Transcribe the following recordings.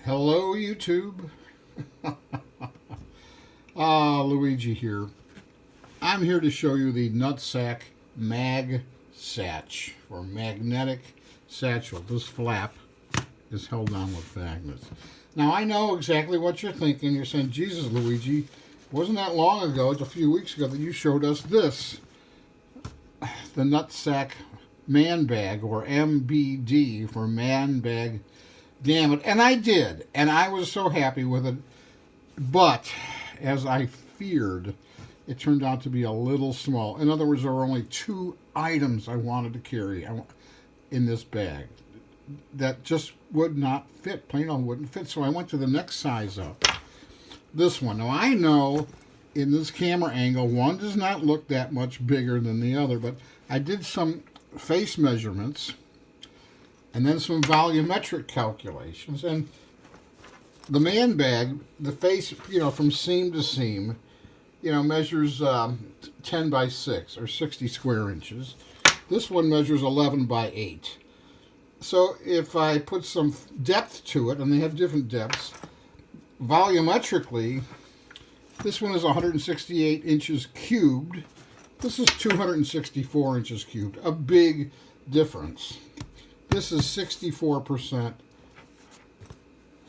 Hello, YouTube. Luigi here. I'm here to show you the NutSac Mag SATCH, or magnetic satchel. This flap is held on with magnets. Now, I know exactly what you're thinking. You're saying, Jesus, Luigi, wasn't that long ago, it's a few weeks ago, that you showed us this, the NutSac Man Bag, or MBD for Man Bag. Damn it. And I did. And I was so happy with it. But, as I feared, it turned out to be a little small. In other words, there were only 2 items I wanted to carry in this bag that just would not fit. Plain old wouldn't fit. So I went to the next size up. This one. Now, I know in this camera angle, one does not look that much bigger than the other. But I did some face measurements and then some volumetric calculations. And the Man Bag, the face, from seam to seam, measures 10 by 6 or 60 square inches. This one measures 11 by 8. So if I put some depth to it, and they have different depths, volumetrically, this one is 168 inches cubed. This is 264 inches cubed. A big difference. This is 64%.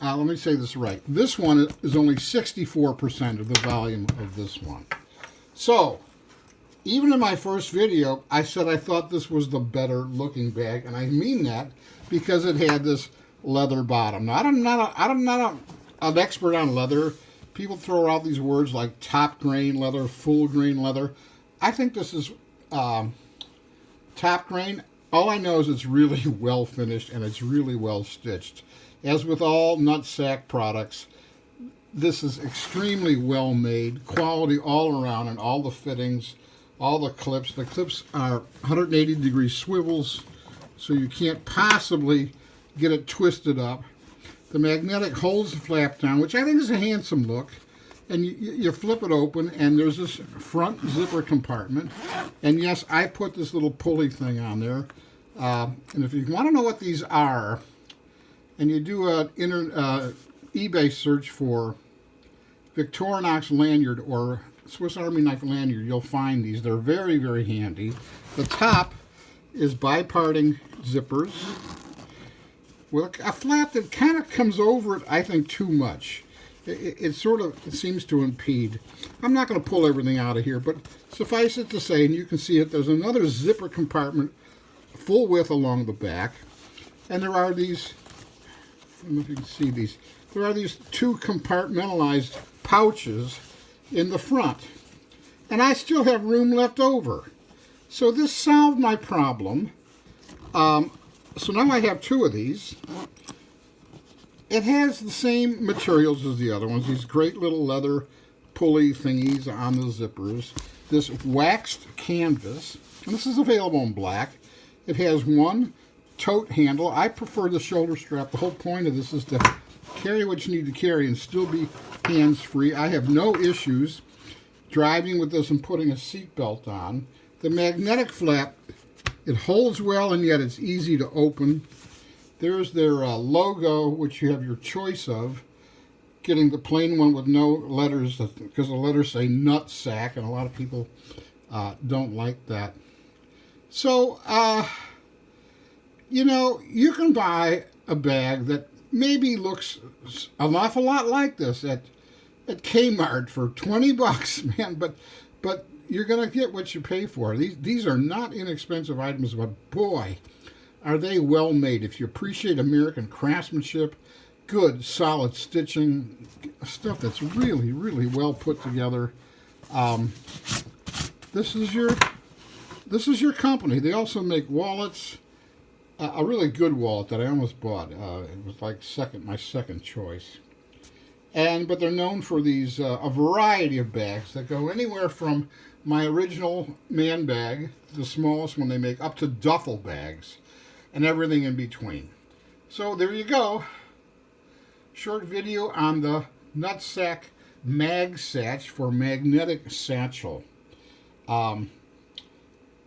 Let me say this right. This one is only 64% of the volume of this one. So, even in my first video, I said I thought this was the better looking bag, and I mean that because it had this leather bottom. Now, I'm not an expert on leather. People throw out these words like top grain leather, full grain leather. I think this is top grain. All I know is it's really well finished and it's really well stitched. As with all NutSac products, this is extremely well made, quality all around, and all the fittings, all the clips. The clips are 180-degree swivels, so you can't possibly get it twisted up. The magnetic holds the flap down, which I think is a handsome look. And you flip it open, and there's this front zipper compartment. And yes, I put this little pulley thing on there. And if you want to know what these are, and you do an eBay search for Victorinox lanyard or Swiss Army knife lanyard, you'll find these. They're very, very handy. The top is biparting zippers with a flap that kind of comes over it, I think, too much. It seems to impede. I'm not going to pull everything out of here, but suffice it to say, and you can see it, there's another zipper compartment full width along the back, and there are these, I don't know if you can see these, there are these 2 compartmentalized pouches in the front, and I still have room left over. So this solved my problem. So now I have 2 of these. It has the same materials as the other ones, these great little leather pulley thingies on the zippers, this waxed canvas, and this is available in black. It has one tote handle. I prefer the shoulder strap. The whole point of this is to carry what you need to carry and still be hands-free. I have no issues driving with this and putting a seat belt on. The magnetic flap, it holds well, and yet it's easy to open. There's their logo, which you have your choice of. Getting the plain one with no letters, because the letters say NutSac, and a lot of people don't like that. So, you can buy a bag that maybe looks an awful lot like this at Kmart for 20 bucks, man, but you're going to get what you pay for. These are not inexpensive items, but boy, are they well made. If you appreciate American craftsmanship, good, solid stitching, stuff that's really, really well put together, this is your company. They also make wallets, a really good wallet that I almost bought. It was like my second choice. But they're known for these, a variety of bags that go anywhere from my original Man Bag, the smallest one they make, up to duffel bags, and everything in between. So there you go. Short video on the NutSac Mag SATCH for magnetic satchel. And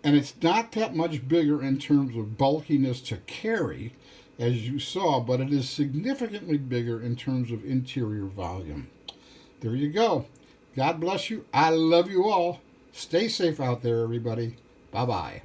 it's not that much bigger in terms of bulkiness to carry. as you saw, but it is significantly bigger in terms of interior volume. There you go. God bless you. I love you all. Stay safe out there, everybody. Bye-bye.